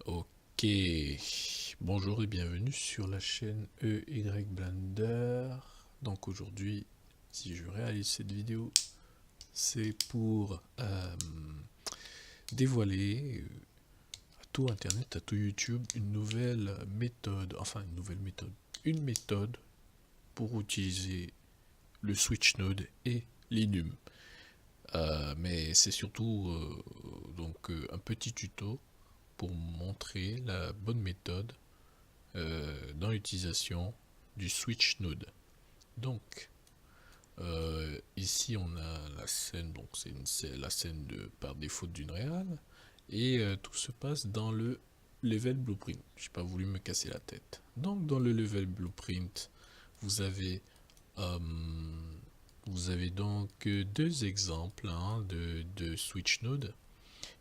Ok, bonjour et bienvenue sur la chaîne EY Blender. Donc aujourd'hui, si je réalise cette vidéo, c'est pour dévoiler à tout Internet, à tout YouTube, une méthode pour utiliser le Switch Node et l'Inum. Mais c'est surtout un petit tuto pour montrer la bonne méthode dans l'utilisation du switch node. Donc ici on a la scène, donc c'est la scène par défaut d'une réal, et tout se passe dans le level blueprint. J'ai pas voulu me casser la tête. Donc dans le level blueprint, vous avez euh, donc deux exemples de switch node.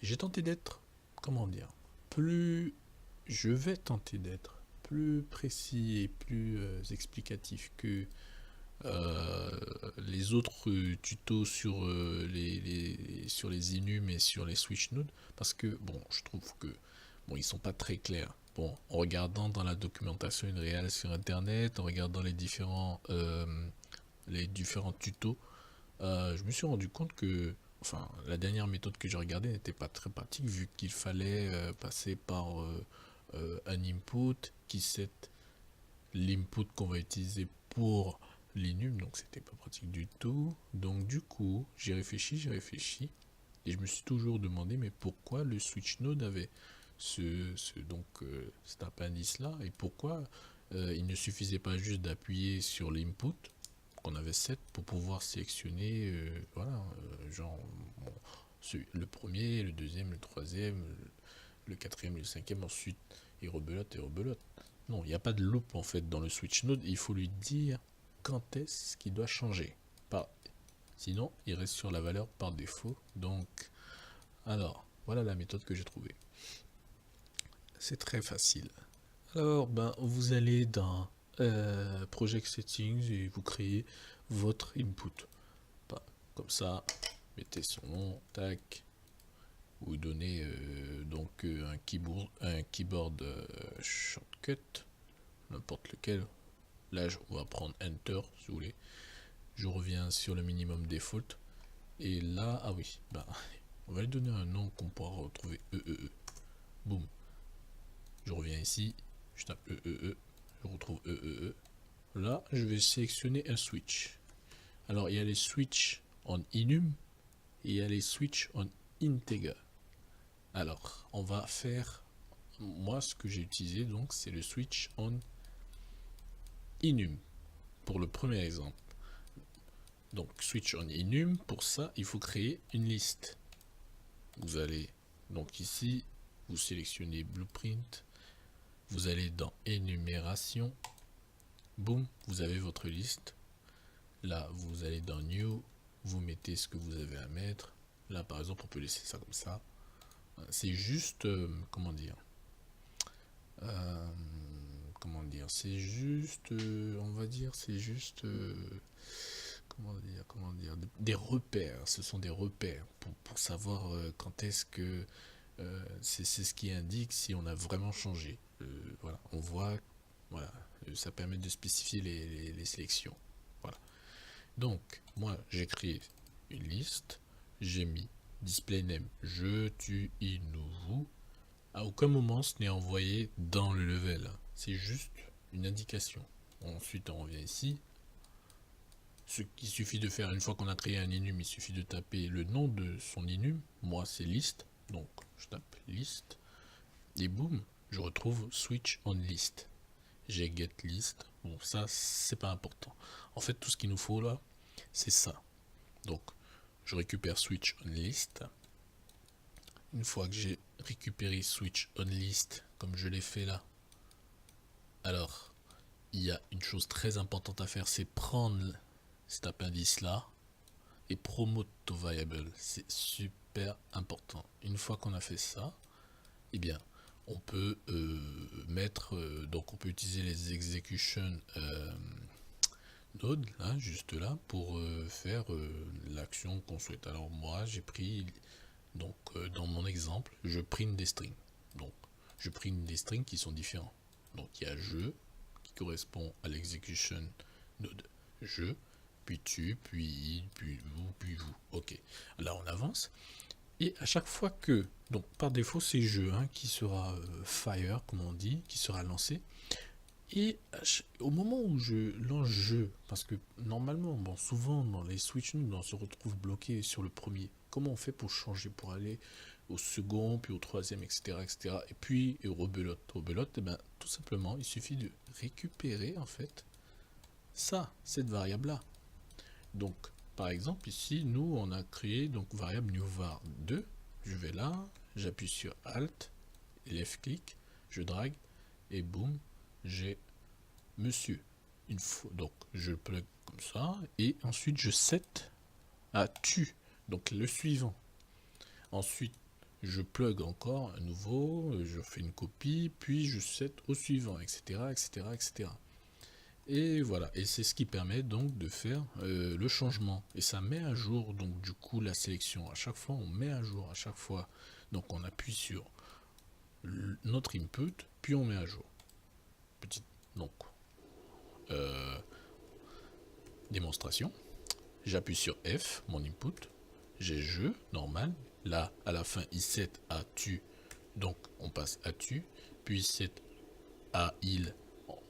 J'ai tenté d'être, comment dire, je vais tenter d'être plus précis et plus explicatif que euh, les autres tutos sur sur les Inum et sur les switch nodes, parce que bon, je trouve que bon, ils sont pas très clairs. Bon, en regardant dans la documentation réelle sur internet, en regardant les différents tutos, je me suis rendu compte que, enfin, la dernière méthode que j'ai regardée n'était pas très pratique vu qu'il fallait passer par un input qui set l'input qu'on va utiliser pour l'inum, donc c'était pas pratique du tout. Donc du coup, j'ai réfléchi, et je me suis toujours demandé mais pourquoi le switch node avait cet appendice là, et pourquoi il ne suffisait pas juste d'appuyer sur l'input qu'on avait set pour pouvoir sélectionner genre bon, le premier, le deuxième, le troisième, le quatrième, le cinquième, ensuite il rebelote et rebelote. Non, il n'y a pas de loop en fait dans le switch node, il faut lui dire quand est-ce qu'il doit changer. Pas... Sinon, il reste sur la valeur par défaut. Donc, alors, voilà la méthode que j'ai trouvée. C'est très facile. Alors, vous allez dans Project Settings et vous créez votre input. Comme ça, mettez son nom, tac, vous donnez un keyboard shortcut, n'importe lequel. Là, on va prendre Enter si vous voulez. Je reviens sur le minimum default. Et là, ah oui, on va lui donner un nom qu'on pourra retrouver EEE. Boum. Je reviens ici, je tape EEE, je retrouve EEE. Là, je vais sélectionner un switch. Alors, il y a les switch en Inum et il y a les switch en Integer. Alors, on va faire, moi, ce que j'ai utilisé, donc, c'est le switch en Inum pour le premier exemple. Donc, switch on Inum, pour ça, il faut créer une liste. Vous allez donc ici, vous sélectionnez Blueprint, vous allez dans Énumération, boum, vous avez votre liste. Là, vous allez dans New, vous mettez ce que vous avez à mettre. Là, par exemple, on peut laisser ça comme ça. C'est juste, euh, c'est juste, on va dire, c'est juste, des repères. Ce sont des repères pour savoir quand est-ce que c'est ce qui indique si on a vraiment changé. Voilà, on voit, voilà, ça permet de spécifier les sélections. Voilà. Donc, moi, j'ai créé une liste, j'ai mis display name je, tu, il, nous, vous. À aucun moment ce n'est envoyé dans le level. C'est juste une indication. Ensuite, on revient ici. Ce qu'il suffit de faire une fois qu'on a créé un inum, il suffit de taper le nom de son inum. Moi, c'est list. Donc, je tape list. Et boum, je retrouve switch on list. J'ai get list. Bon, ça, c'est pas important. En fait, tout ce qu'il nous faut là, c'est ça. Donc, je récupère switch on list. Une fois que j'ai récupéré switch on list, comme je l'ai fait là, alors, il y a une chose très importante à faire, c'est prendre cet appendice là et promote to variable. C'est super important. Une fois qu'on a fait ça, eh bien, on peut donc on peut utiliser les execution node là, juste là, pour faire l'action qu'on souhaite. Alors moi, j'ai pris donc dans mon exemple, je print des strings. Donc je prime des strings qui sont différents. Donc il y a je qui correspond à l'execution node je, puis tu, puis il, puis vous. Ok, là on avance. Et à chaque fois que, donc par défaut c'est je qui sera fire comme on dit, qui sera lancé. Et au moment où je lance je, parce que normalement, bon, souvent dans les switch nodes, on se retrouve bloqué sur le premier. Comment on fait pour changer, pour aller au second, puis au troisième, etc., etc. Et puis au rebelote. Rebelote, et ben, tout simplement, il suffit de récupérer en fait cette variable-là. Donc, par exemple, ici, nous, on a créé donc variable newvar2. Je vais là, j'appuie sur Alt, left click, je drague, et boum, j'ai monsieur. Une fois, donc je plug comme ça, et ensuite je set à tu, donc le suivant. Ensuite, je plug encore un nouveau, je fais une copie, puis je set au suivant, etc., etc., etc. Et voilà, et c'est ce qui permet donc de faire le changement. Et ça met à jour donc du coup la sélection. À chaque fois, on met à jour, à chaque fois. Donc on appuie sur notre input, puis on met à jour. Petite, donc, démonstration. J'appuie sur F, mon input. J'ai je, normal. Là, à la fin, il set à tu. Donc, on passe à tu. Puis set à il. Oh,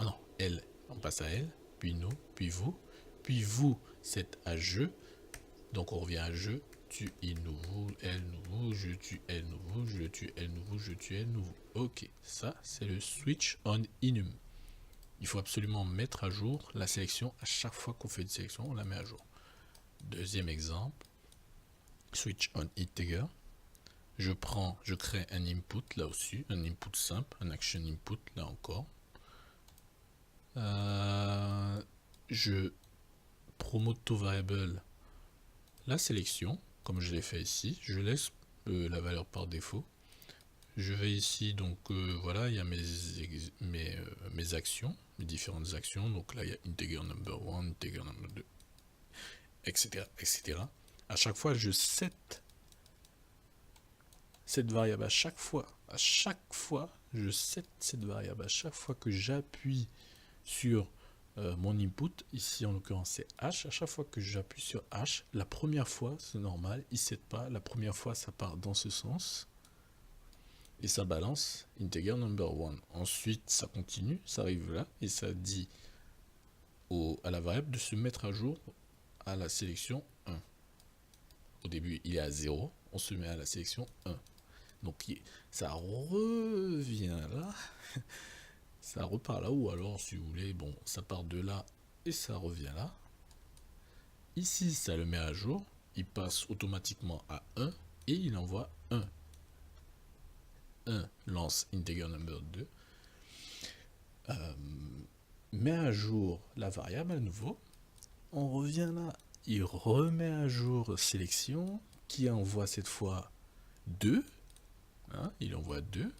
non, elle. On passe à elle. Puis nous. Puis vous. Puis vous, set à je. Donc, on revient à je. Tu, il, nous, vous, elle, nous, vous. Je, tu, elle, nous, vous. Je, tu, elle, nous, vous. Je, tu, elle, nous, vous. Ok. Ça, c'est le switch on enum. Il faut absolument mettre à jour la sélection. À chaque fois qu'on fait une sélection, on la met à jour. Deuxième exemple, switch on integer. Je crée un input là aussi, un input simple, un action input là encore. Je promote to variable la sélection, comme je l'ai fait ici. Je laisse la valeur par défaut. Je vais ici, donc voilà, il y a mes actions, mes différentes actions. Donc là, il y a integer number 1, integer number 2, etc., etc. À chaque fois, je set cette variable. À chaque fois, je set cette variable. À chaque fois que j'appuie sur mon input, ici en l'occurrence c'est H, à chaque fois que j'appuie sur H, la première fois, c'est normal, il ne set pas, la première fois ça part dans ce sens, et ça balance integer number 1. Ensuite, ça continue, ça arrive là, et ça dit à la variable de se mettre à jour à la sélection 1. Au début, il est à 0, on se met à la sélection 1. Donc, ça revient là, ça repart là, ou alors, si vous voulez, bon, ça part de là, et ça revient là. Ici, ça le met à jour, il passe automatiquement à 1, et il envoie 1. 1 lance integer number 2, met à jour la variable à nouveau, on revient là, il remet à jour sélection, qui envoie cette fois 2, il envoie 2,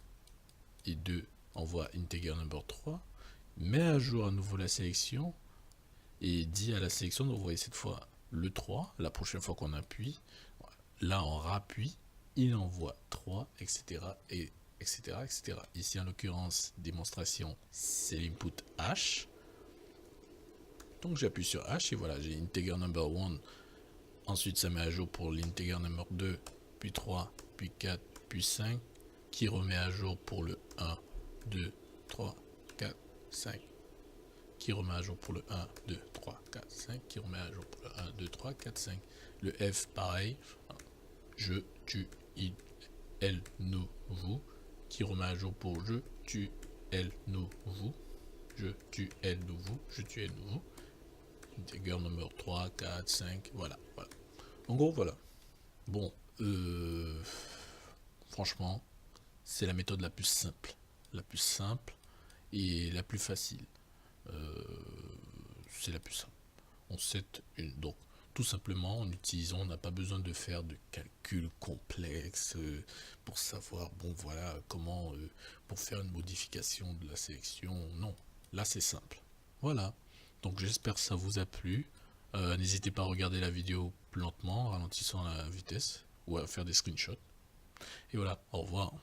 et 2 envoie integer number 3, met à jour à nouveau la sélection, et dit à la sélection d'envoyer cette fois le 3, la prochaine fois qu'on appuie, là on rappuie, il envoie 3, etc., et etc., etc. Ici, en l'occurrence, démonstration, c'est l'input H. Donc, j'appuie sur H et voilà, j'ai integer number 1. Ensuite, ça met à jour pour l'integer number 2, puis 3, puis 4, puis 5, qui remet à jour pour le 1, 2, 3, 4, 5, qui remet à jour pour le 1, 2, 3, 4, 5, qui remet à jour pour le 1, 2, 3, 4, 5. Le F, pareil, je, tu, il, elle, nous, vous, qui remet à jour pour je, tu, elle, nous, vous, je, tu, elle, nous, vous, je, tu, elle, nous, vous, integer number 3, 4, 5, voilà, voilà. En gros, voilà. Bon, franchement, c'est la méthode la plus simple et la plus facile. C'est la plus simple. On set donc tout simplement en utilisant, on n'a pas besoin de faire de calculs complexes pour savoir, bon voilà, comment, pour faire une modification de la sélection, non, là c'est simple. Voilà, donc j'espère que ça vous a plu. N'hésitez pas à regarder la vidéo plus lentement, en ralentissant la vitesse, ou à faire des screenshots. Et voilà, au revoir.